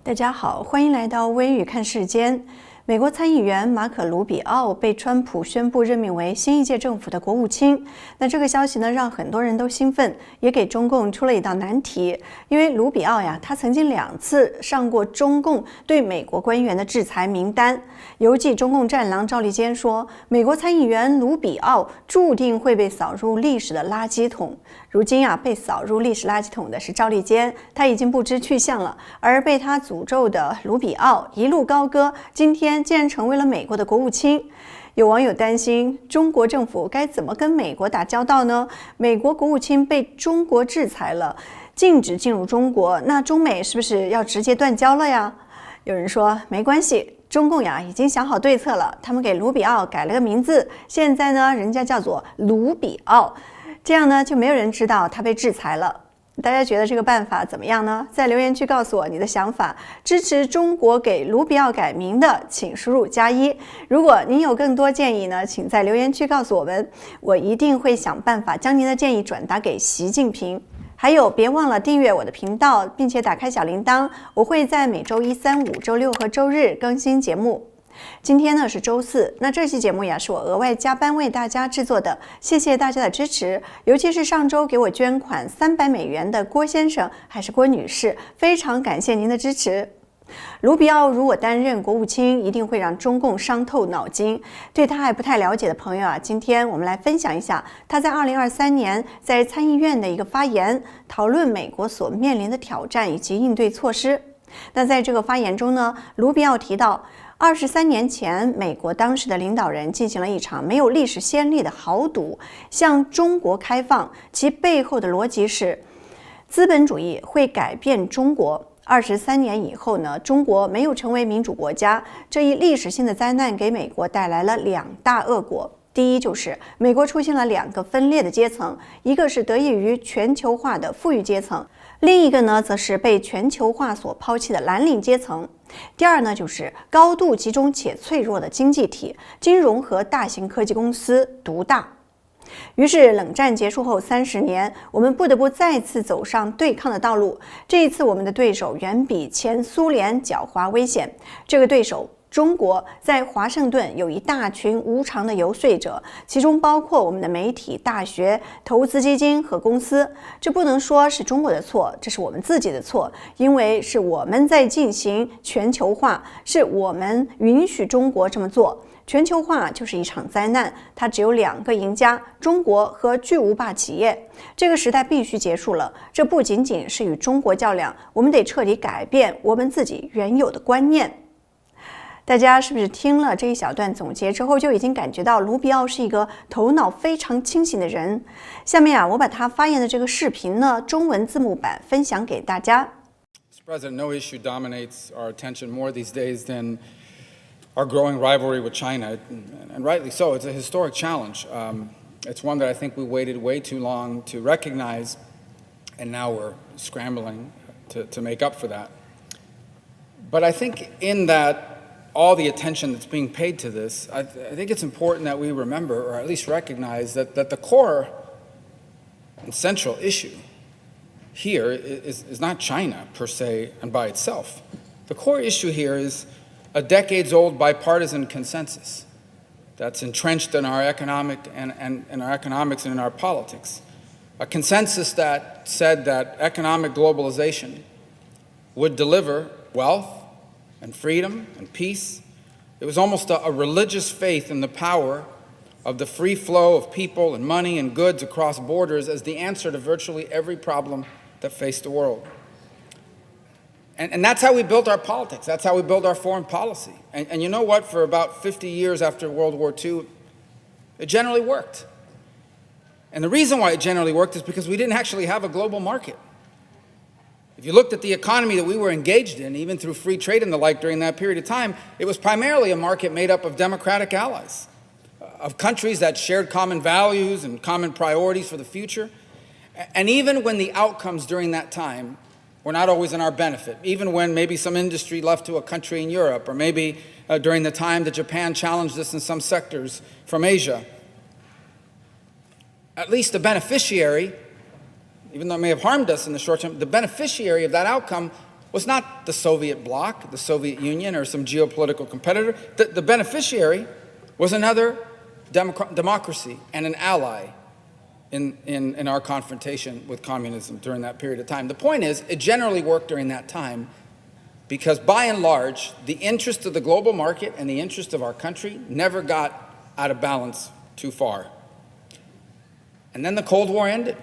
大家好，欢迎来到微语看世间。美国参议员马可·卢比奥被川普宣布任命为新一届政府的国务卿。那这个消息呢，让很多人都兴奋，也给中共出了一道难题。因为卢比奥呀，他曾经2次上过中共对美国官员的制裁名单。游记中共战狼赵立坚说，美国参议员卢比奥注定会被扫入历史的垃圾桶。如今啊，被扫入历史垃圾桶的是赵立坚，他已经不知去向了。而被他诅咒的卢比奥一路高歌，今天竟然成为了美国的国务卿。有网友担心，中国政府该怎么跟美国打交道呢？美国国务卿被中国制裁了，禁止进入中国，那中美是不是要直接断交了呀？有人说没关系，中共呀已经想好对策了，他们给卢比奥改了个名字，现在呢人家叫做卢比奥，这样呢就没有人知道他被制裁了。大家觉得这个办法怎么样呢？在留言区告诉我你的想法。支持中国给卢比奥改名的，请输入+1。如果您有更多建议呢，请在留言区告诉我们，我一定会想办法将您的建议转达给习近平。还有，别忘了订阅我的频道，并且打开小铃铛，我会在每周1、3、5、周6和周日更新节目。今天呢是周4，那这期节目呀是我额外加班为大家制作的，谢谢大家的支持，尤其是上周给我捐款300美元的郭先生还是郭女士，非常感谢您的支持。卢比奥如果担任国务卿，一定会让中共伤透脑筋。对他还不太了解的朋友啊，今天我们来分享一下他在2023年在参议院的一个发言，讨论美国所面临的挑战以及应对措施。那在这个发言中呢，卢比奥提到23年前，美国当时的领导人进行了一场没有历史先例的豪赌，向中国开放，其背后的逻辑是，资本主义会改变中国。23年以后呢，中国没有成为民主国家，这一历史性的灾难给美国带来了2大恶果。第一就是美国出现了2个分裂的阶层，一个是得益于全球化的富裕阶层，另一个呢则是被全球化所抛弃的蓝领阶层。第二呢就是高度集中且脆弱的经济体，金融和大型科技公司独大。于是冷战结束后30年，我们不得不再次走上对抗的道路。这一次我们的对手远比前苏联狡猾危险，这个对手中国在华盛顿有一大群无偿的游说者，其中包括我们的媒体、大学、投资基金和公司。这不能说是中国的错，这是我们自己的错，因为是我们在进行全球化，是我们允许中国这么做。全球化就是一场灾难，它只有2个赢家，中国和巨无霸企业。这个时代必须结束了，这不仅仅是与中国较量，我们得彻底改变我们自己原有的观念。大家是不是听了这一小段总结之后，就已经感觉到卢比奥是一个头脑非常清醒的人？下面啊，我把他发言的这个视频呢，中文字幕版分享给大家。Mr. President, no issue dominates our attention more these days than our growing rivalry with China, and rightly so. It's a historic challenge. It's one that I think we waited way too long to recognize, and now we're scrambling to make up for that. But I think in that, all the attention that's being paid to this, I think it's important that we remember, or at least recognize, that the core and central issue here is not China per se and by itself. The core issue here is a decades-old bipartisan consensus that's entrenched in our economic and in our economics and in our politics. A consensus that said that economic globalization would deliver wealth and freedom and peace. It was almost a religious faith in the power of the free flow of people and money and goods across borders as the answer to virtually every problem that faced the world. And that's how we built our politics. That's how we built our foreign policy. And you know what? For about 50 years after World War II, it generally worked. And the reason why it generally worked is because we didn't actually have a global market. If you looked at the economy that we were engaged in, even through free trade and the like during that period of time, it was primarily a market made up of democratic allies, of countries that shared common values and common priorities for the future. And even when the outcomes during that time were not always in our benefit, even when maybe some industry left to a country in Europe, or maybe during the time that Japan challenged us in some sectors from Asia, at least the beneficiary, even though it may have harmed us in the short term, the beneficiary of that outcome was not the Soviet bloc, the Soviet Union, or some geopolitical competitor. The beneficiary was another democracy and an ally in our confrontation with communism during that period of time. The point is, it generally worked during that time because, by and large, the interest of the global market and the interest of our country never got out of balance too far. And then the Cold War ended.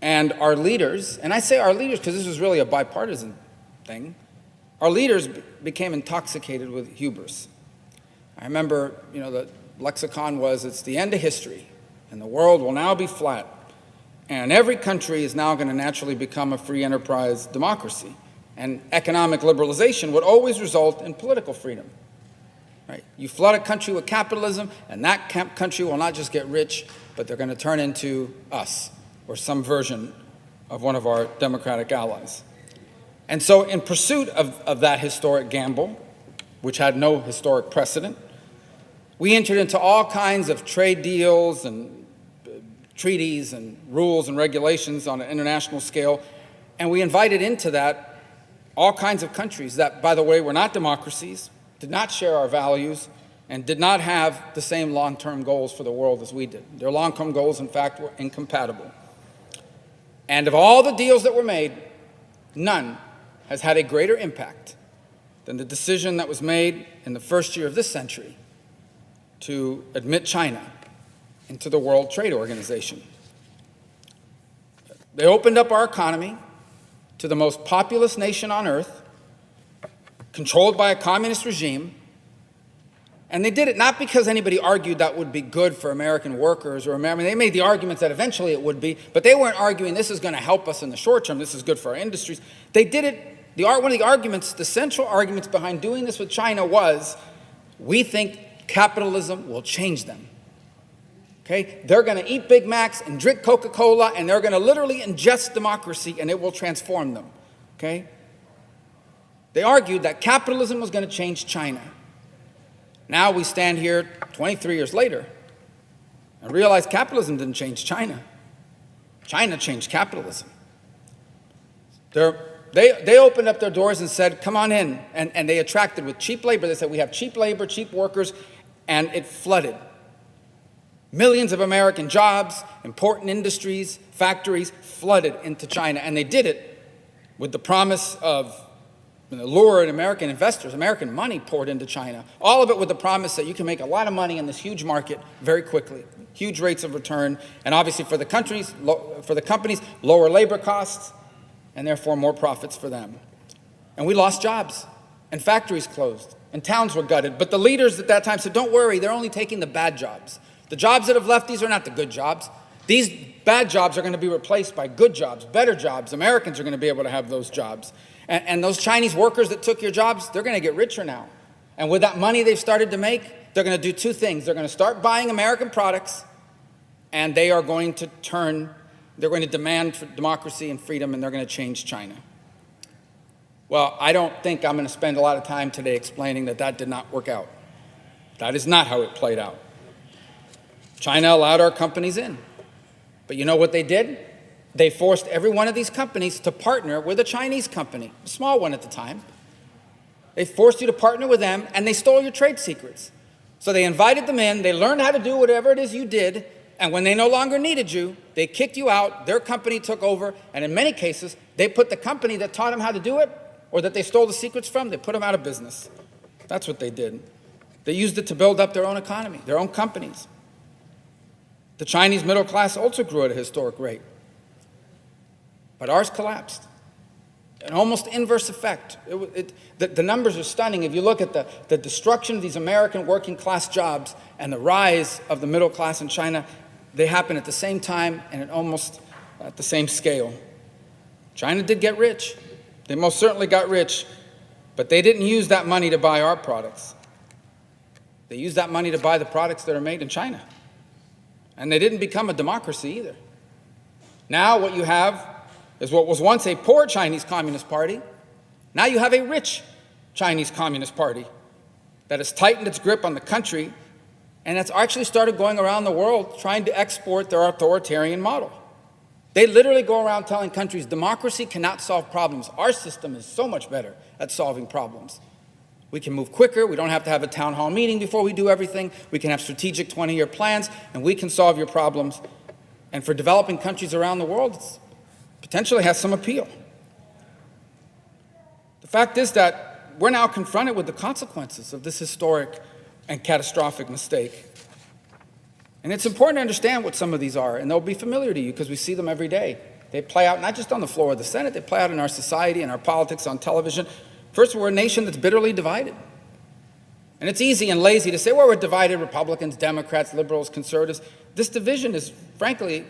And our leaders, and I say our leaders because this was really a bipartisan thing, our leaders became intoxicated with hubris. I remember, the lexicon was, it's the end of history, and the world will now be flat, and every country is now going to naturally become a free enterprise democracy, and economic liberalization would always result in political freedom. Right? You flood a country with capitalism, and that country will not just get rich, but they're going to turn into us, or some version of one of our democratic allies. And so in pursuit of that historic gamble, which had no historic precedent, we entered into all kinds of trade deals and treaties and rules and regulations on an international scale, and we invited into that all kinds of countries that, by the way, were not democracies, did not share our values, and did not have the same long-term goals for the world as we did. Their long-term goals, in fact, were incompatible. And of all the deals that were made, none has had a greater impact than the decision that was made in the first year of this century to admit China into the World Trade Organization. They opened up our economy to the most populous nation on earth, controlled by a communist regime, and they did it not because anybody argued that would be good for American workers or they made the arguments that eventually it would be, but they weren't arguing this is going to help us in the short term, this is good for our industries. They did it, one of the arguments, the central arguments behind doing this with China was, we think capitalism will change them. Okay? They're going to eat Big Macs and drink Coca-Cola, and they're going to literally ingest democracy, and it will transform them. Okay? They argued that capitalism was going to change China. Now we stand here 23 years later and realize capitalism didn't change China. China changed capitalism. They opened up their doors and said, come on in. And they attracted with cheap labor. They said, we have cheap labor, cheap workers, and it flooded. Millions of American jobs, important industries, factories flooded into China. And they did it with the promise of the lure of American investors. American money poured into China. All of it with the promise that you can make a lot of money in this huge market very quickly. Huge rates of return. And obviously for the companies, lower labor costs, and therefore more profits for them. And we lost jobs, and factories closed, and towns were gutted. But the leaders at that time said, don't worry, they're only taking the bad jobs. The jobs that have left, these are not the good jobs. These bad jobs are going to be replaced by good jobs, better jobs. Americans are going to be able to have those jobs. And those Chinese workers that took your jobs, they're going to get richer now. And with that money they've started to make, they're going to do two things. They're going to start buying American products, and they are going to demand for democracy and freedom, and they're going to change China. Well, I don't think I'm going to spend a lot of time today explaining that that did not work out. That is not how it played out. China allowed our companies in. But you know what they did? They forced every one of these companies to partner with a Chinese company, a small one at the time. They forced you to partner with them, and they stole your trade secrets. So they invited them in, they learned how to do whatever it is you did, and when they no longer needed you, they kicked you out, their company took over, and in many cases, they put the company that taught them how to do it, or that they stole the secrets from, they put them out of business. That's what they did. They used it to build up their own economy, their own companies. The Chinese middle class also grew at a historic rate. But ours collapsed. An almost inverse effect. The numbers are stunning. If you look at the destruction of these American working class jobs and the rise of the middle class in China, they happen at the same time and at almost at the same scale. China did get rich. They most certainly got rich, but they didn't use that money to buy our products. They used that money to buy the products that are made in China. And they didn't become a democracy either. Now what you have is what was once a poor Chinese Communist Party. Now you have a rich Chinese Communist Party that has tightened its grip on the country, and it's actually started going around the world trying to export their authoritarian model. They literally go around telling countries democracy cannot solve problems. Our system is so much better at solving problems. We can move quicker. We don't have to have a town hall meeting before we do everything. We can have strategic 20-year plans, and we can solve your problems. And for developing countries around the world, it potentially has some appeal. The fact is that we're now confronted with the consequences of this historic and catastrophic mistake. And it's important to understand what some of these are, and they'll be familiar to you because we see them every day. They play out not just on the floor of the Senate, they play out in our society and our politics on television. First, we're a nation that's bitterly divided. And it's easy and lazy to say, well, we're divided, Republicans, Democrats, liberals, conservatives. This division is, frankly,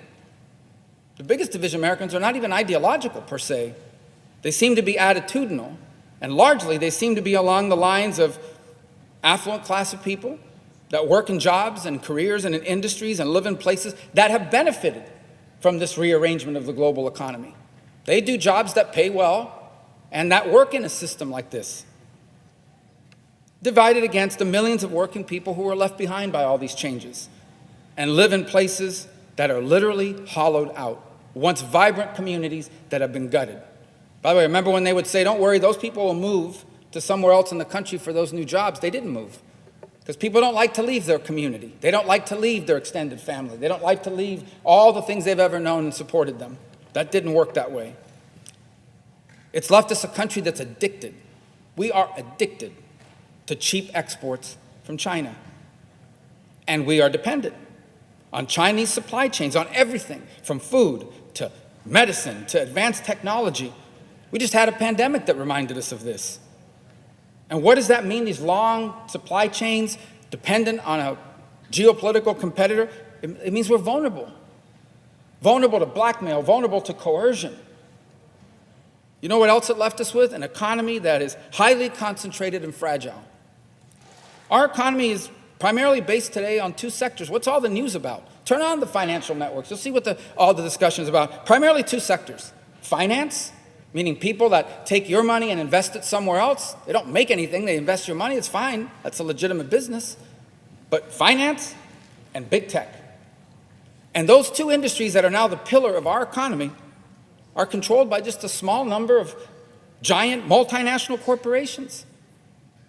the biggest division. Americans are not even ideological per se. They seem to be attitudinal, and largely they seem to be along the lines of affluent class of people that work in jobs and careers and in industries and live in places that have benefited from this rearrangement of the global economy. They do jobs that pay well and that work in a system like this, divided against the millions of working people who are left behind by all these changes and live in places that are literally hollowed out, once vibrant communities that have been gutted. By the way, remember when they would say, don't worry, those people will move to somewhere else in the country for those new jobs? They didn't move. Because people don't like to leave their community. They don't like to leave their extended family. They don't like to leave all the things they've ever known and supported them. That didn't work that way. It's left us a country that's addicted. We are addicted to cheap exports from China. And we are dependent on Chinese supply chains, on everything from food to medicine to advanced technology. We just had a pandemic that reminded us of this. And what does that mean, these long supply chains dependent on a geopolitical competitor? It means we're vulnerable. Vulnerable to blackmail, vulnerable to coercion. You know what else it left us with? An economy that is highly concentrated and fragile. Our economy is primarily based today on two sectors. What's all the news about? Turn on the financial networks. You'll see what all the discussion is about. Primarily two sectors. Finance, meaning people that take your money and invest it somewhere else. They don't make anything, they invest your money, it's fine. That's a legitimate business. But finance and big tech. And those two industries that are now the pillar of our economy are controlled by just a small number of giant multinational corporations.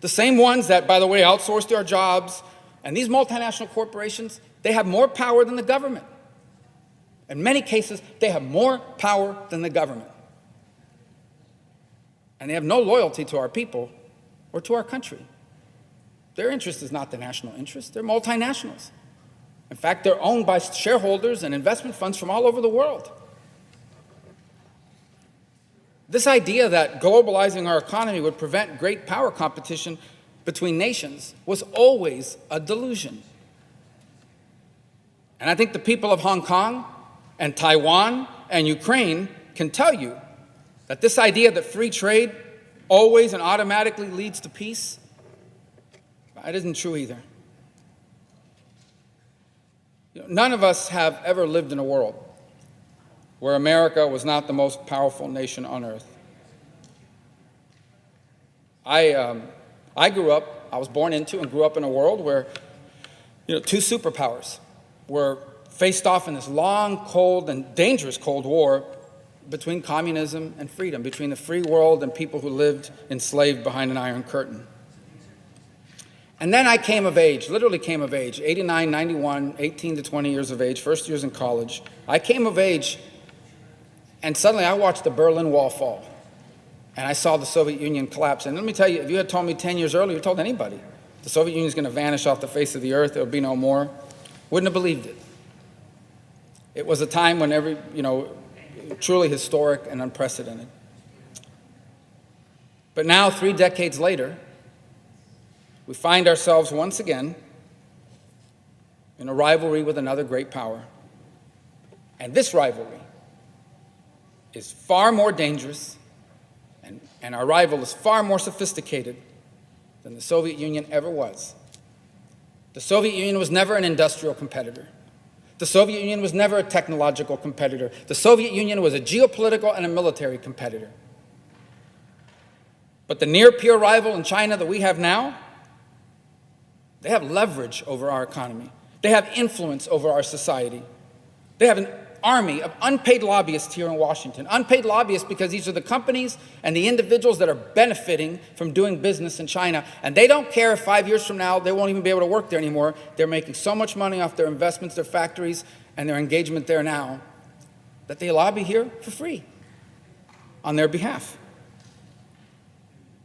The same ones that, by the way, outsourced our jobs. And these multinational corporations, they have more power than the government. In many cases, they have more power than the government. And they have no loyalty to our people or to our country. Their interest is not the national interest. They're multinationals. In fact, they're owned by shareholders and investment funds from all over the world. This idea that globalizing our economy would prevent great power competition between nations was always a delusion. And I think the people of Hong Kong and Taiwan and Ukraine can tell you that this idea that free trade always and automatically leads to peace, it isn't true either. None of us have ever lived in a world where America was not the most powerful nation on earth. I grew up, I was born into and grew up in a world where two superpowers were faced off in this long, cold, and dangerous Cold War between communism and freedom, between the free world and people who lived enslaved behind an iron curtain. And then I came of age, literally came of age, 89, 91, 18 to 20 years of age, first years in college. I came of age, and suddenly I watched the Berlin Wall fall, and I saw the Soviet Union collapse. And let me tell you, if you had told me 10 years earlier, you told anybody, the Soviet Union is going to vanish off the face of the earth, there will be no more, wouldn't have believed it. It was a time when truly historic and unprecedented. But now, 3 decades later, we find ourselves once again in a rivalry with another great power. And this rivalry is far more dangerous, and our rival is far more sophisticated than the Soviet Union ever was. The Soviet Union was never an industrial competitor. The Soviet Union was never a technological competitor. The Soviet Union was a geopolitical and a military competitor. But the near-peer rival in China that we have now, they have leverage over our economy. They have influence over our society. They have an army of unpaid lobbyists here in Washington. Unpaid lobbyists because these are the companies and the individuals that are benefiting from doing business in China. And they don't care if 5 years from now they won't even be able to work there anymore. They're making so much money off their investments, their factories, and their engagement there now that they lobby here for free on their behalf.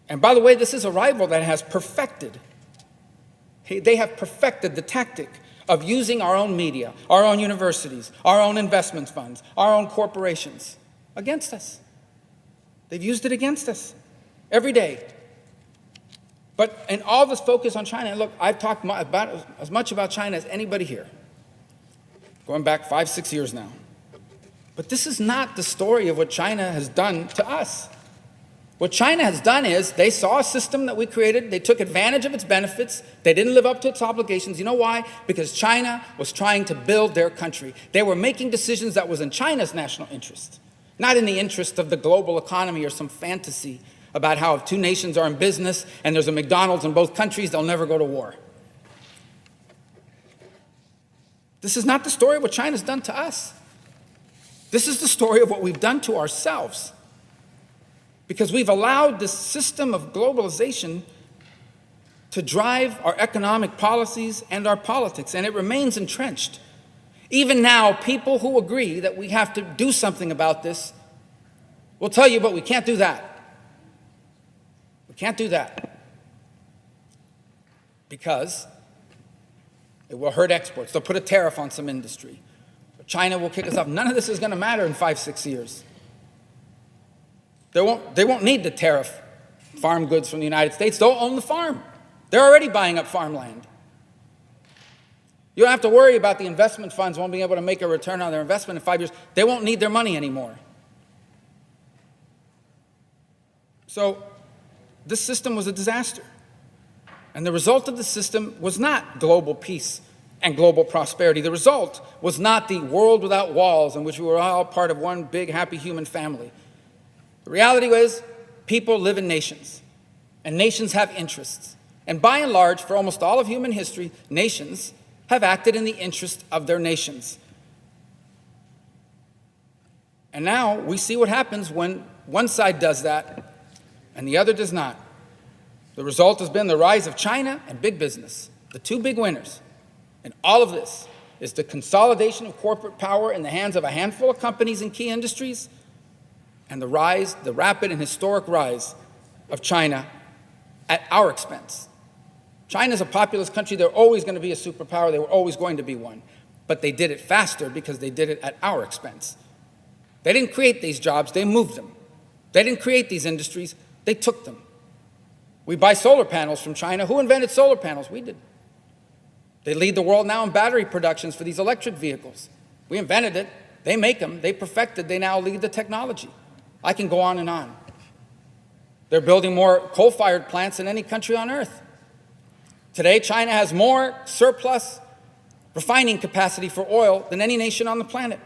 And by the way, this is a rival that has perfected. They have perfected the tactic of using our own media, our own universities, our own investment funds, our own corporations against us. They've used it against us every day. But in all this focus on China, and look, I've talked about as much about China as anybody here, going back 5, 6 years now. But this is not the story of what China has done to us. What China has done is they saw a system that we created. They took advantage of its benefits. They didn't live up to its obligations. You know why? Because China was trying to build their country. They were making decisions that was in China's national interest, not in the interest of the global economy or some fantasy about how if two nations are in business and there's a McDonald's in both countries, they'll never go to war. This is not the story of what China's done to us. This is the story of what we've done to ourselves. Because we've allowed this system of globalization to drive our economic policies and our politics, and it remains entrenched. Even now, people who agree that we have to do something about this will tell you, but we can't do that. We can't do that. Because it will hurt exports. They'll put a tariff on some industry. China will kick us off. None of this is going to matter in 5, 6 years. They won't need to tariff farm goods from the United States. They'll own the farm. They're already buying up farmland. You don't have to worry about the investment funds won't be able to make a return on their investment in 5 years. They won't need their money anymore. So this system was a disaster. And the result of the system was not global peace and global prosperity. The result was not the world without walls in which we were all part of one big happy human family. The reality was, people live in nations, and nations have interests. And by and large, for almost all of human history, nations have acted in the interest of their nations. And now we see what happens when one side does that and the other does not. The result has been the rise of China and big business, the two big winners. And all of this is the consolidation of corporate power in the hands of a handful of companies in key industries, and the rapid and historic rise of China at our expense. China's a populous country. They're always going to be a superpower. They were always going to be one. But they did it faster because they did it at our expense. They didn't create these jobs. They moved them. They didn't create these industries. They took them. We buy solar panels from China. Who invented solar panels? We did. They lead the world now in battery productions for these electric vehicles. We invented it. They make them. They perfected. They now lead the technology. I can go on and on. They're building more coal-fired plants than any country on earth. Today, China has more surplus refining capacity for oil than any nation on the planet.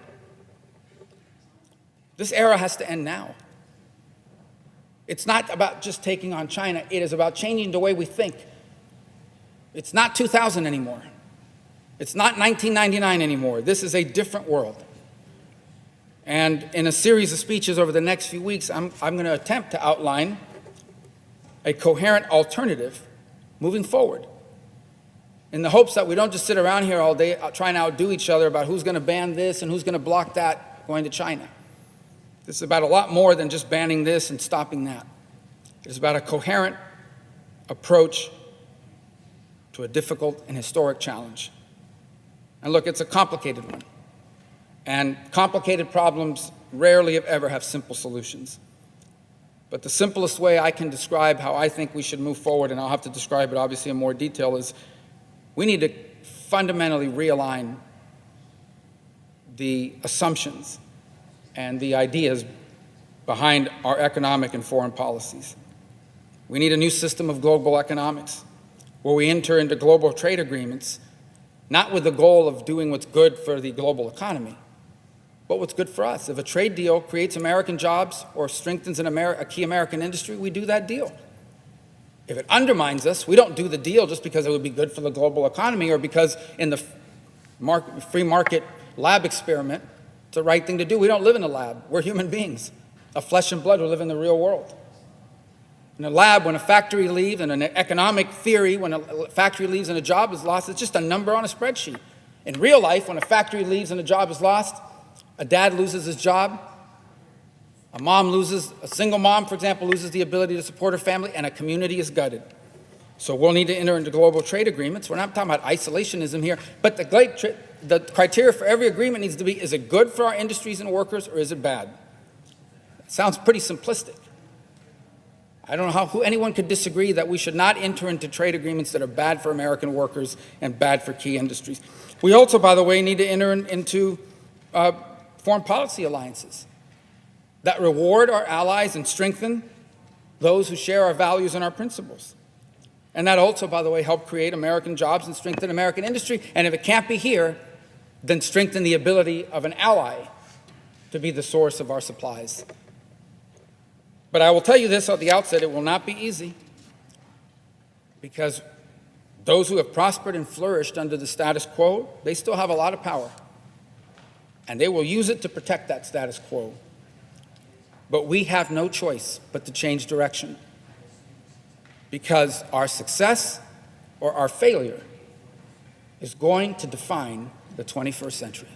This era has to end now. It's not about just taking on China. It is about changing the way we think. It's not 2000 anymore. It's not 1999 anymore. This is a different world. And in a series of speeches over the next few weeks, I'm going to attempt to outline a coherent alternative moving forward, in the hopes that we don't just sit around here all day trying to outdo each other about who's going to ban this and who's going to block that going to China. This is about a lot more than just banning this and stopping that. It's about a coherent approach to a difficult and historic challenge. And look, it's a complicated one. And complicated problems rarely, if ever, have simple solutions. But the simplest way I can describe how I think we should move forward, and I'll have to describe it obviously in more detail, is we need to fundamentally realign the assumptions and the ideas behind our economic and foreign policies. We need a new system of global economics where we enter into global trade agreements, not with the goal of doing what's good for the global economy, but what's good for us. If a trade deal creates American jobs or strengthens a key American industry, we do that deal. If it undermines us, we don't do the deal just because it would be good for the global economy or because in the free market lab experiment, It's the right thing to do. We don't live in a lab. We're human beings of flesh and blood who live in the real world. In a lab, when a factory leaves, in an economic theory, when a factory leaves and a job is lost, it's just a number on a spreadsheet. In real life, when a factory leaves and a job is lost, a dad loses his job, a single mom, for example, loses the ability to support her family, and a community is gutted. So we'll need to enter into global trade agreements. We're not talking about isolationism here, but the criteria for every agreement needs to be, is it good for our industries and workers, or is it bad? It sounds pretty simplistic. I don't know how anyone could disagree that we should not enter into trade agreements that are bad for American workers and bad for key industries. We also, by the way, need to enter into foreign policy alliances that reward our allies and strengthen those who share our values and our principles. And that also, by the way, help create American jobs and strengthen American industry. And if it can't be here, then strengthen the ability of an ally to be the source of our supplies. But I will tell you this at the outset, it will not be easy, because those who have prospered and flourished under the status quo, they still have a lot of power, and they will use it to protect that status quo. But we have no choice but to change direction, because our success or our failure is going to define the 21st century.